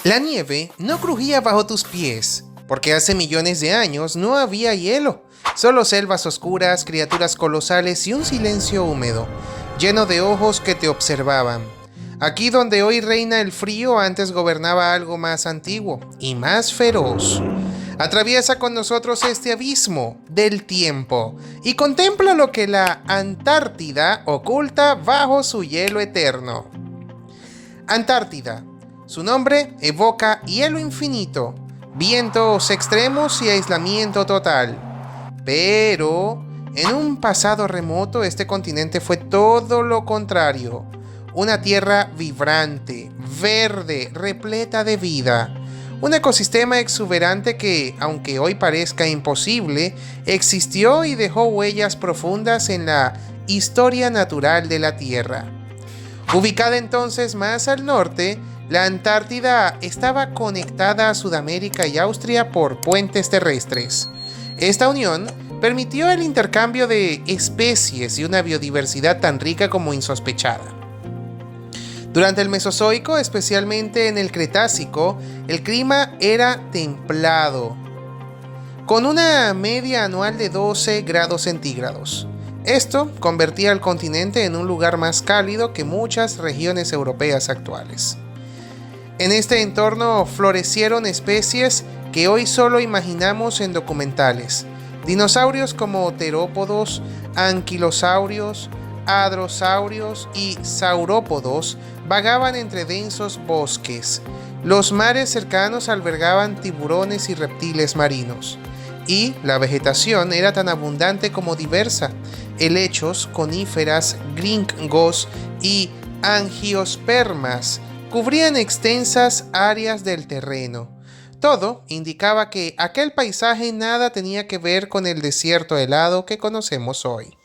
La nieve no crujía bajo tus pies, porque hace millones de años no había hielo, solo selvas oscuras, criaturas colosales y un silencio húmedo, lleno de ojos que te observaban. Aquí donde hoy reina el frío, antes gobernaba algo más antiguo y más feroz. Atraviesa con nosotros este abismo del tiempo y contempla lo que la Antártida oculta bajo su hielo eterno. Antártida. Su nombre evoca hielo infinito, vientos extremos y aislamiento total. Pero, en un pasado remoto, este continente fue todo lo contrario. Una tierra vibrante, verde, repleta de vida. Un ecosistema exuberante que, aunque hoy parezca imposible, existió y dejó huellas profundas en la historia natural de la Tierra. Ubicada entonces más al norte, la Antártida estaba conectada a Sudamérica y Austria por puentes terrestres. Esta unión permitió el intercambio de especies y una biodiversidad tan rica como insospechada. Durante el Mesozoico, especialmente en el Cretácico, el clima era templado, con una media anual de 12 grados centígrados. Esto convertía al continente en un lugar más cálido que muchas regiones europeas actuales. En este entorno florecieron especies que hoy solo imaginamos en documentales. Dinosaurios como terópodos, anquilosaurios, hadrosaurios y saurópodos vagaban entre densos bosques. Los mares cercanos albergaban tiburones y reptiles marinos. Y la vegetación era tan abundante como diversa. Helechos, coníferas, gringos y angiospermas cubrían extensas áreas del terreno. Todo indicaba que aquel paisaje nada tenía que ver con el desierto helado que conocemos hoy.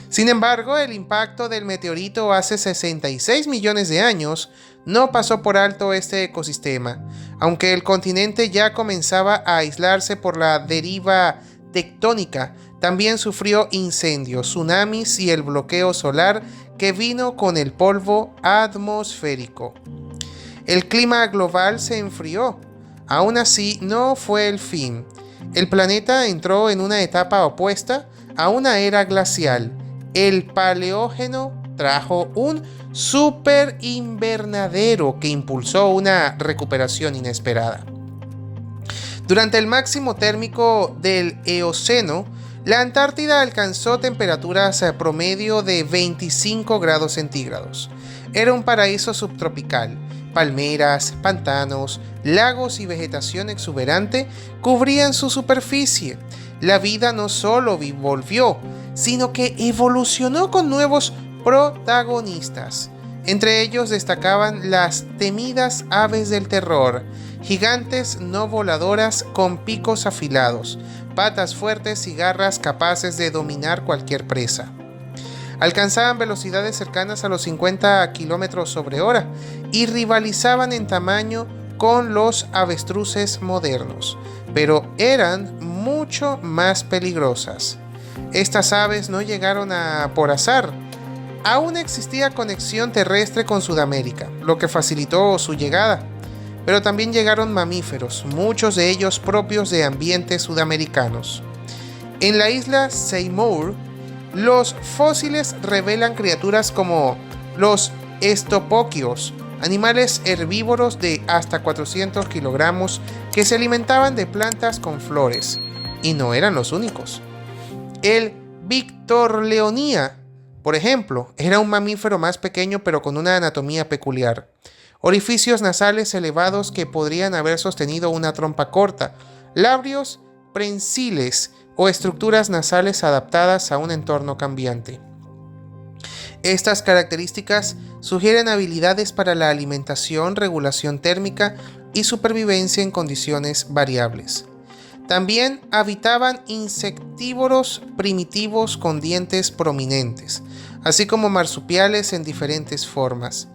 Sin embargo, el impacto del meteorito hace 66 millones de años no pasó por alto este ecosistema, aunque el continente ya comenzaba a aislarse por la deriva tectónica. También sufrió incendios, tsunamis y el bloqueo solar que vino con el polvo atmosférico. El clima global se enfrió. Aún así, no fue el fin. El planeta entró en una etapa opuesta a una era glacial. El Paleógeno trajo un superinvernadero que impulsó una recuperación inesperada. Durante el máximo térmico del Eoceno, la Antártida alcanzó temperaturas promedio de 25 grados centígrados. Era un paraíso subtropical. Palmeras, pantanos, lagos y vegetación exuberante cubrían su superficie. La vida no solo volvió, sino que evolucionó con nuevos protagonistas. Entre ellos destacaban las temidas aves del terror, gigantes no voladoras con picos afilados, patas fuertes y garras capaces de dominar cualquier presa. Alcanzaban velocidades cercanas a los 50 km/h y rivalizaban en tamaño con los avestruces modernos, pero eran mucho más peligrosas. Estas aves no llegaron por azar. Aún existía conexión terrestre con Sudamérica, lo que facilitó su llegada. Pero también llegaron mamíferos, muchos de ellos propios de ambientes sudamericanos. En la isla Seymour, los fósiles revelan criaturas como los estopoquios, animales herbívoros de hasta 400 kilogramos que se alimentaban de plantas con flores, y no eran los únicos. El Victorleonia, por ejemplo, era un mamífero más pequeño pero con una anatomía peculiar. Orificios nasales elevados que podrían haber sostenido una trompa corta, labios prensiles o estructuras nasales adaptadas a un entorno cambiante. Estas características sugieren habilidades para la alimentación, regulación térmica y supervivencia en condiciones variables. También habitaban insectívoros primitivos con dientes prominentes, así como marsupiales en diferentes formas.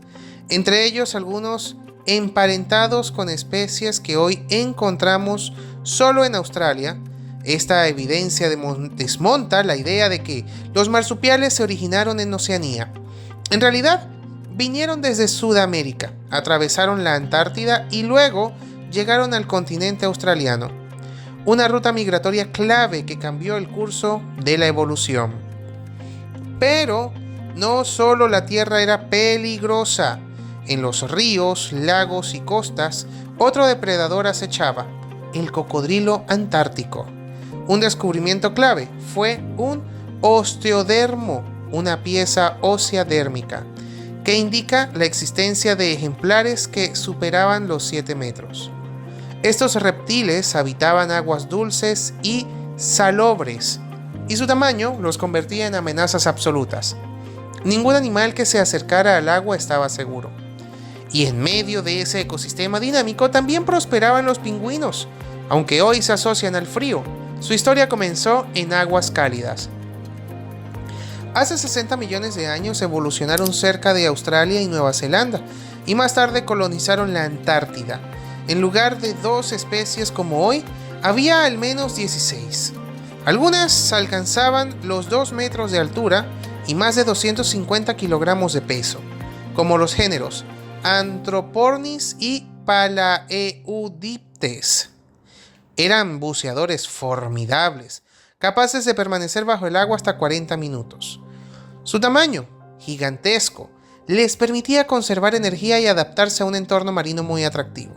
Entre ellos algunos emparentados con especies que hoy encontramos solo en Australia. Esta evidencia desmonta la idea de que los marsupiales se originaron en Oceanía. En realidad, vinieron desde Sudamérica, atravesaron la Antártida y luego llegaron al continente australiano. Una ruta migratoria clave que cambió el curso de la evolución. Pero no solo la Tierra era peligrosa. En los ríos, lagos y costas, otro depredador acechaba, el cocodrilo antártico. Un descubrimiento clave fue un osteodermo, una pieza ósea dérmica, que indica la existencia de ejemplares que superaban los 7 metros. Estos reptiles habitaban aguas dulces y salobres, y su tamaño los convertía en amenazas absolutas. Ningún animal que se acercara al agua estaba seguro. Y en medio de ese ecosistema dinámico también prosperaban los pingüinos. Aunque hoy se asocian al frío, su historia comenzó en aguas cálidas. Hace 60 millones de años evolucionaron cerca de Australia y Nueva Zelanda, y más tarde colonizaron la Antártida. En lugar de 2 especies como hoy, había al menos 16. Algunas alcanzaban los 2 metros de altura y más de 250 kilogramos de peso, como los géneros Anthropornis y Palaeodiptes. Eran buceadores formidables, capaces de permanecer bajo el agua hasta 40 minutos. Su tamaño, gigantesco, les permitía conservar energía y adaptarse a un entorno marino muy atractivo,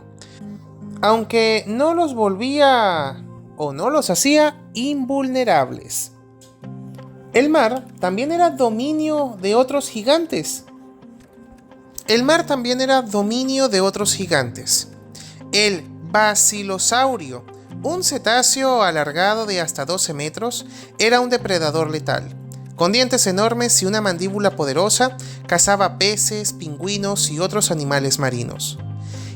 aunque no los volvía o no los hacía invulnerables. El mar también era dominio de otros gigantes. El basilosaurio, un cetáceo alargado de hasta 12 metros, era un depredador letal. Con dientes enormes y una mandíbula poderosa, cazaba peces, pingüinos y otros animales marinos.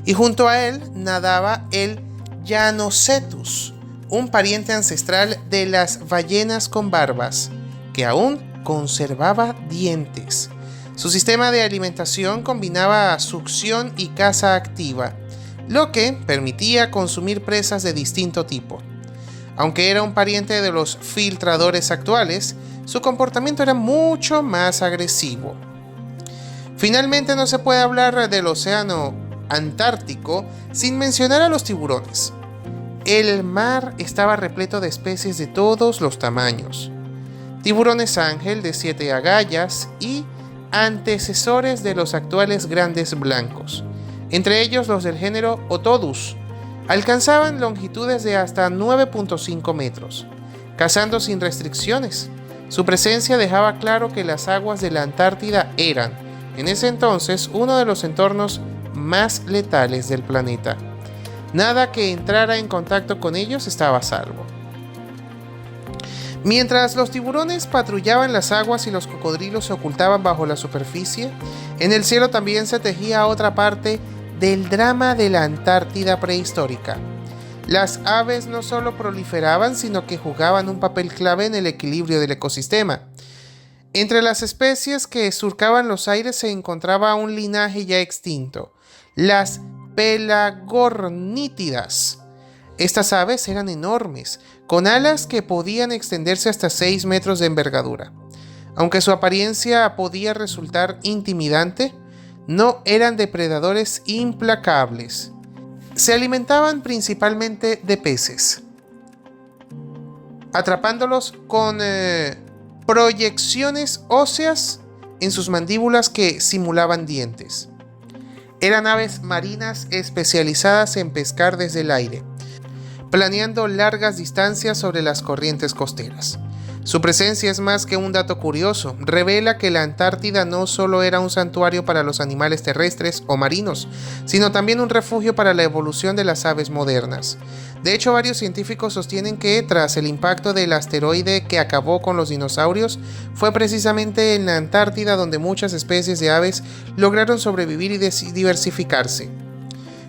Y junto a él nadaba el Llanocetus, un pariente ancestral de las ballenas con barbas, que aún conservaba dientes. Su sistema de alimentación combinaba succión y caza activa, lo que permitía consumir presas de distinto tipo. Aunque era un pariente de los filtradores actuales, su comportamiento era mucho más agresivo. Finalmente, no se puede hablar del océano Antártico sin mencionar a los tiburones. El mar estaba repleto de especies de todos los tamaños. Tiburones ángel de 7 agallas y antecesores de los actuales grandes blancos, entre ellos los del género Otodus. Alcanzaban longitudes de hasta 9.5 metros, cazando sin restricciones. Su presencia dejaba claro que las aguas de la Antártida eran, en ese entonces, uno de los entornos más letales del planeta. Nada que entrara en contacto con ellos estaba a salvo. Mientras los tiburones patrullaban las aguas y los cocodrilos se ocultaban bajo la superficie, en el cielo también se tejía otra parte del drama de la Antártida prehistórica. Las aves no solo proliferaban, sino que jugaban un papel clave en el equilibrio del ecosistema. Entre las especies que surcaban los aires se encontraba un linaje ya extinto, las pelagornítidas. Estas aves eran enormes, con alas que podían extenderse hasta 6 metros de envergadura. Aunque su apariencia podía resultar intimidante, no eran depredadores implacables. Se alimentaban principalmente de peces, atrapándolos con proyecciones óseas en sus mandíbulas que simulaban dientes. Eran aves marinas especializadas en pescar desde el aire, planeando largas distancias sobre las corrientes costeras. Su presencia es más que un dato curioso, revela que la Antártida no solo era un santuario para los animales terrestres o marinos, sino también un refugio para la evolución de las aves modernas. De hecho, varios científicos sostienen que, tras el impacto del asteroide que acabó con los dinosaurios, fue precisamente en la Antártida donde muchas especies de aves lograron sobrevivir y diversificarse.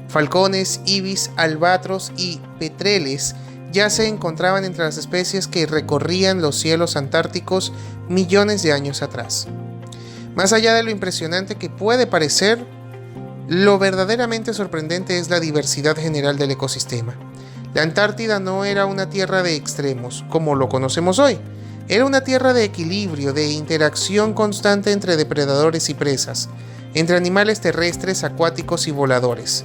Falcones, ibis, albatros y petreles ya se encontraban entre las especies que recorrían los cielos antárticos millones de años atrás. Más allá de lo impresionante que puede parecer, lo verdaderamente sorprendente es la diversidad general del ecosistema. La Antártida no era una tierra de extremos, como lo conocemos hoy. Era una tierra de equilibrio, de interacción constante entre depredadores y presas, entre animales terrestres, acuáticos y voladores,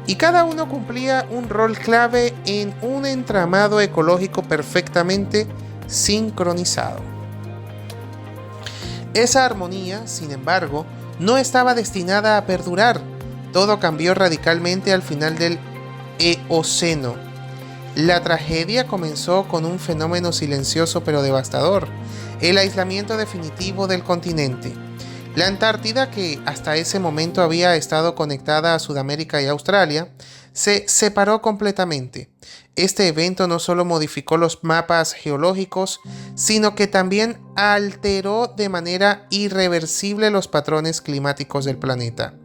y cada uno cumplía un rol clave en un entramado ecológico perfectamente sincronizado. Esa armonía, sin embargo, no estaba destinada a perdurar. Todo cambió radicalmente al final del Eoceno. La tragedia comenzó con un fenómeno silencioso pero devastador: el aislamiento definitivo del continente. La Antártida, que hasta ese momento había estado conectada a Sudamérica y Australia, se separó completamente. Este evento no solo modificó los mapas geológicos, sino que también alteró de manera irreversible los patrones climáticos del planeta.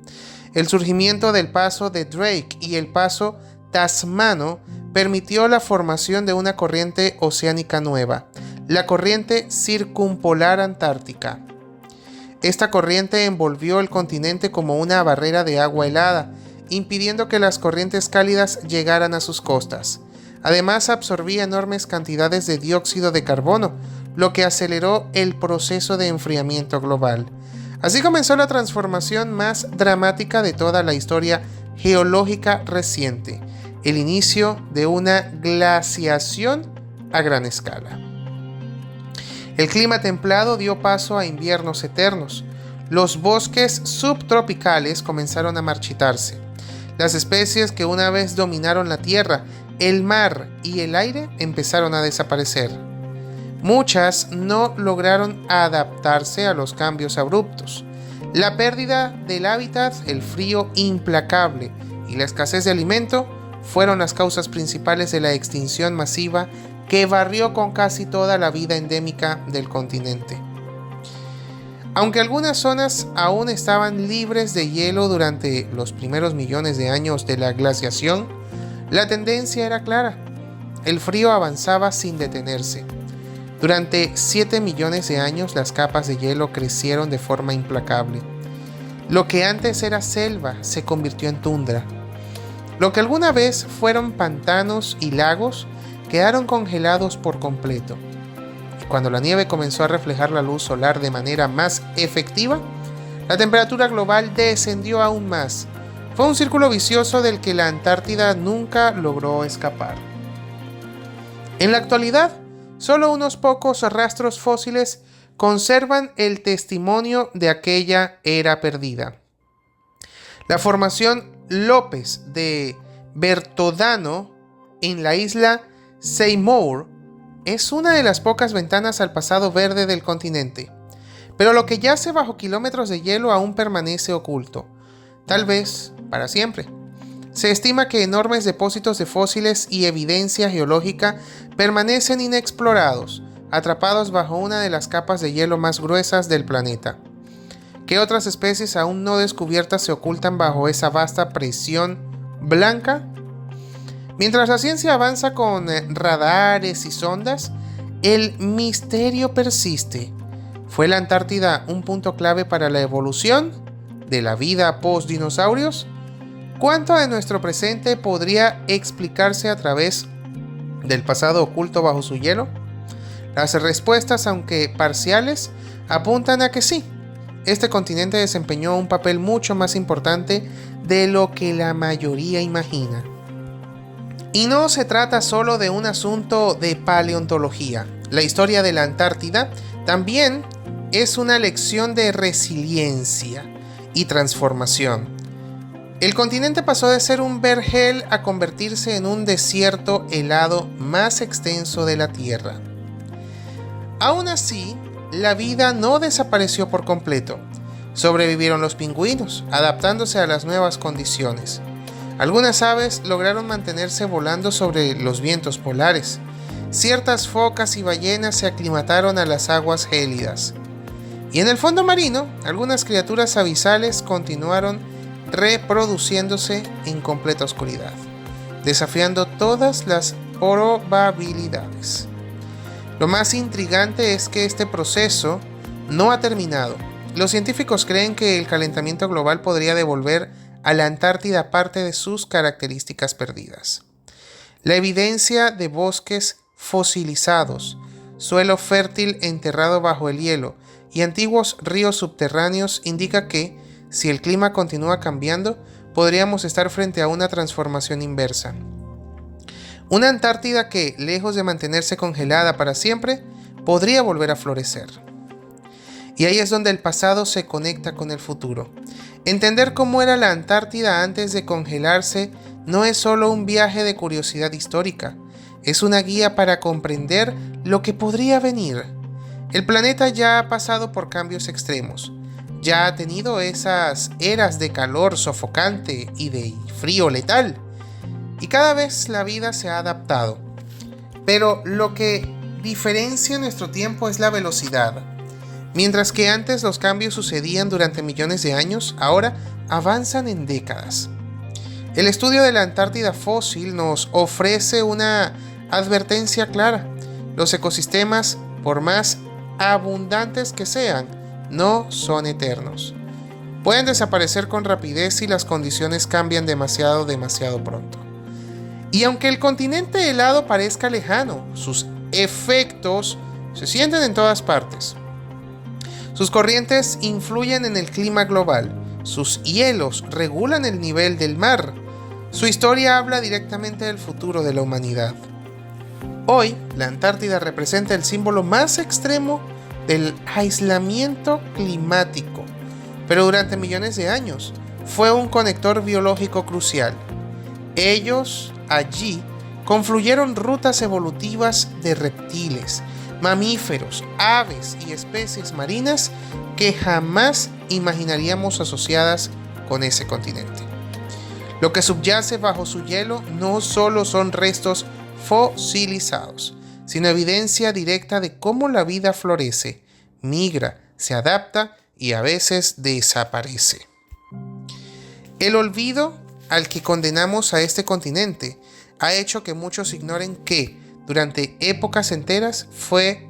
El surgimiento del paso de Drake y el paso Tasmano permitió la formación de una corriente oceánica nueva, la corriente circumpolar antártica. Esta corriente envolvió el continente como una barrera de agua helada, impidiendo que las corrientes cálidas llegaran a sus costas. Además, absorbía enormes cantidades de dióxido de carbono, lo que aceleró el proceso de enfriamiento global. Así comenzó la transformación más dramática de toda la historia geológica reciente: el inicio de una glaciación a gran escala. El clima templado dio paso a inviernos eternos. Los bosques subtropicales comenzaron a marchitarse. Las especies que una vez dominaron la tierra, el mar y el aire empezaron a desaparecer. Muchas no lograron adaptarse a los cambios abruptos. La pérdida del hábitat, el frío implacable y la escasez de alimento fueron las causas principales de la extinción masiva que barrió con casi toda la vida endémica del continente. Aunque algunas zonas aún estaban libres de hielo durante los primeros millones de años de la glaciación, la tendencia era clara: el frío avanzaba sin detenerse. Durante 7 millones de años las capas de hielo crecieron de forma implacable. Lo que antes era selva se convirtió en tundra. Lo que alguna vez fueron pantanos y lagos quedaron congelados por completo. Y cuando la nieve comenzó a reflejar la luz solar de manera más efectiva, la temperatura global descendió aún más. Fue un círculo vicioso del que la Antártida nunca logró escapar. En la actualidad, solo unos pocos rastros fósiles conservan el testimonio de aquella era perdida. La formación López de Bertodano en la isla Seymour es una de las pocas ventanas al pasado verde del continente, pero lo que yace bajo kilómetros de hielo aún permanece oculto, tal vez para siempre. Se estima que enormes depósitos de fósiles y evidencia geológica permanecen inexplorados, atrapados bajo una de las capas de hielo más gruesas del planeta. ¿Qué otras especies aún no descubiertas se ocultan bajo esa vasta presión blanca? Mientras la ciencia avanza con radares y sondas, el misterio persiste. ¿Fue la Antártida un punto clave para la evolución de la vida post-dinosaurios? ¿Cuánto de nuestro presente podría explicarse a través del pasado oculto bajo su hielo? Las respuestas, aunque parciales, apuntan a que sí. Este continente desempeñó un papel mucho más importante de lo que la mayoría imagina. Y no se trata solo de un asunto de paleontología. La historia de la Antártida también es una lección de resiliencia y transformación. El continente pasó de ser un vergel a convertirse en un desierto helado más extenso de la Tierra. Aún así, la vida no desapareció por completo. Sobrevivieron los pingüinos, adaptándose a las nuevas condiciones. Algunas aves lograron mantenerse volando sobre los vientos polares. Ciertas focas y ballenas se aclimataron a las aguas gélidas. Y en el fondo marino, algunas criaturas abisales continuaron reproduciéndose en completa oscuridad, desafiando todas las probabilidades. Lo más intrigante es que este proceso no ha terminado. Los científicos creen que el calentamiento global podría devolver a la Antártida parte de sus características perdidas. La evidencia de bosques fosilizados, suelo fértil enterrado bajo el hielo y antiguos ríos subterráneos indica que, si el clima continúa cambiando, podríamos estar frente a una transformación inversa. Una Antártida que, lejos de mantenerse congelada para siempre, podría volver a florecer. Y ahí es donde el pasado se conecta con el futuro. Entender cómo era la Antártida antes de congelarse no es solo un viaje de curiosidad histórica, es una guía para comprender lo que podría venir. El planeta ya ha pasado por cambios extremos, ya ha tenido esas eras de calor sofocante y de frío letal, y cada vez la vida se ha adaptado. Pero lo que diferencia nuestro tiempo es la velocidad. Mientras que antes los cambios sucedían durante millones de años, ahora avanzan en décadas. El estudio de la Antártida fósil nos ofrece una advertencia clara. Los ecosistemas, por más abundantes que sean, no son eternos. Pueden desaparecer con rapidez si las condiciones cambian demasiado pronto. Y aunque el continente helado parezca lejano, sus efectos se sienten en todas partes. Sus corrientes influyen en el clima global, sus hielos regulan el nivel del mar, su historia habla directamente del futuro de la humanidad. Hoy, la Antártida representa el símbolo más extremo del aislamiento climático, pero durante millones de años fue un conector biológico crucial. Allí confluyeron rutas evolutivas de reptiles, mamíferos, aves y especies marinas que jamás imaginaríamos asociadas con ese continente. Lo que subyace bajo su hielo no solo son restos fosilizados, sino evidencia directa de cómo la vida florece, migra, se adapta y a veces desaparece. El olvido al que condenamos a este continente ha hecho que muchos ignoren que, durante épocas enteras, fue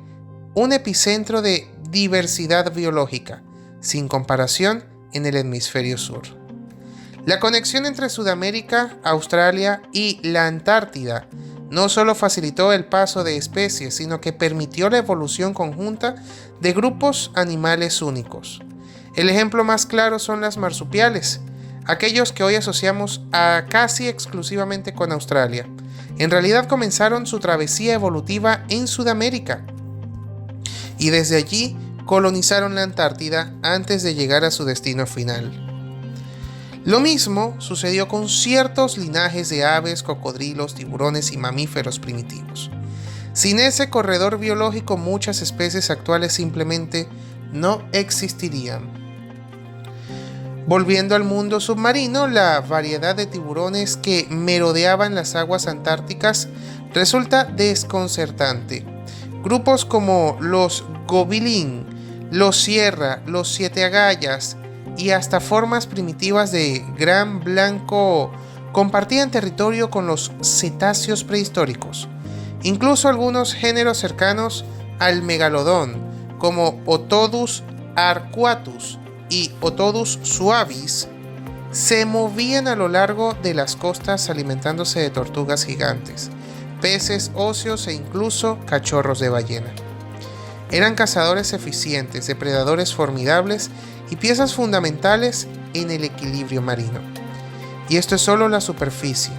un epicentro de diversidad biológica, sin comparación en el hemisferio sur. La conexión entre Sudamérica, Australia y la Antártida no solo facilitó el paso de especies, sino que permitió la evolución conjunta de grupos animales únicos. El ejemplo más claro son las marsupiales, aquellos que hoy asociamos casi exclusivamente con Australia. En realidad comenzaron su travesía evolutiva en Sudamérica y desde allí colonizaron la Antártida antes de llegar a su destino final. Lo mismo sucedió con ciertos linajes de aves, cocodrilos, tiburones y mamíferos primitivos. Sin ese corredor biológico, muchas especies actuales simplemente no existirían. Volviendo al mundo submarino, la variedad de tiburones que merodeaban las aguas antárticas resulta desconcertante. Grupos como los gobilín, los sierra, los siete agallas y hasta formas primitivas de gran blanco compartían territorio con los cetáceos prehistóricos. Incluso algunos géneros cercanos al megalodón, como Otodus arcuatus y Otodus suavis, se movían a lo largo de las costas alimentándose de tortugas gigantes, peces óseos e incluso cachorros de ballena. Eran cazadores eficientes, depredadores formidables y piezas fundamentales en el equilibrio marino. Y esto es solo la superficie.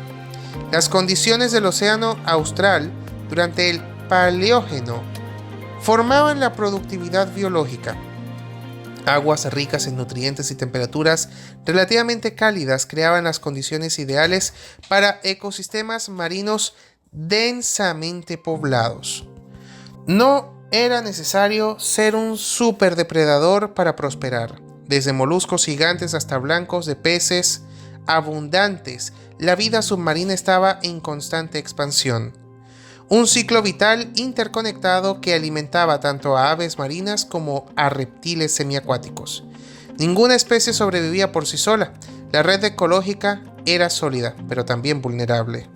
Las condiciones del océano austral durante el Paleógeno formaban la productividad biológica. Aguas ricas en nutrientes y temperaturas relativamente cálidas creaban las condiciones ideales para ecosistemas marinos densamente poblados. No era necesario ser un superdepredador para prosperar. Desde moluscos gigantes hasta blancos de peces abundantes, la vida submarina estaba en constante expansión. Un ciclo vital interconectado que alimentaba tanto a aves marinas como a reptiles semiacuáticos. Ninguna especie sobrevivía por sí sola. La red ecológica era sólida, pero también vulnerable.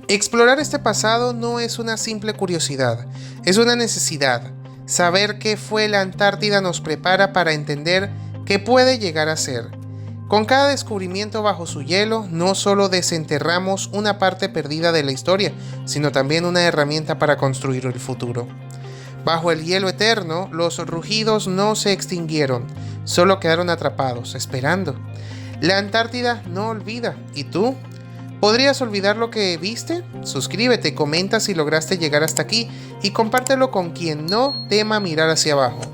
Explorar este pasado no es una simple curiosidad, es una necesidad. Saber qué fue la Antártida nos prepara para entender qué puede llegar a ser. Con cada descubrimiento bajo su hielo, no solo desenterramos una parte perdida de la historia, sino también una herramienta para construir el futuro. Bajo el hielo eterno, los rugidos no se extinguieron, Solo quedaron atrapados, esperando. La Antártida no olvida. ¿Y tú? ¿Podrías olvidar lo que viste? Suscríbete, comenta si lograste llegar hasta aquí y compártelo con quien no tema mirar hacia abajo.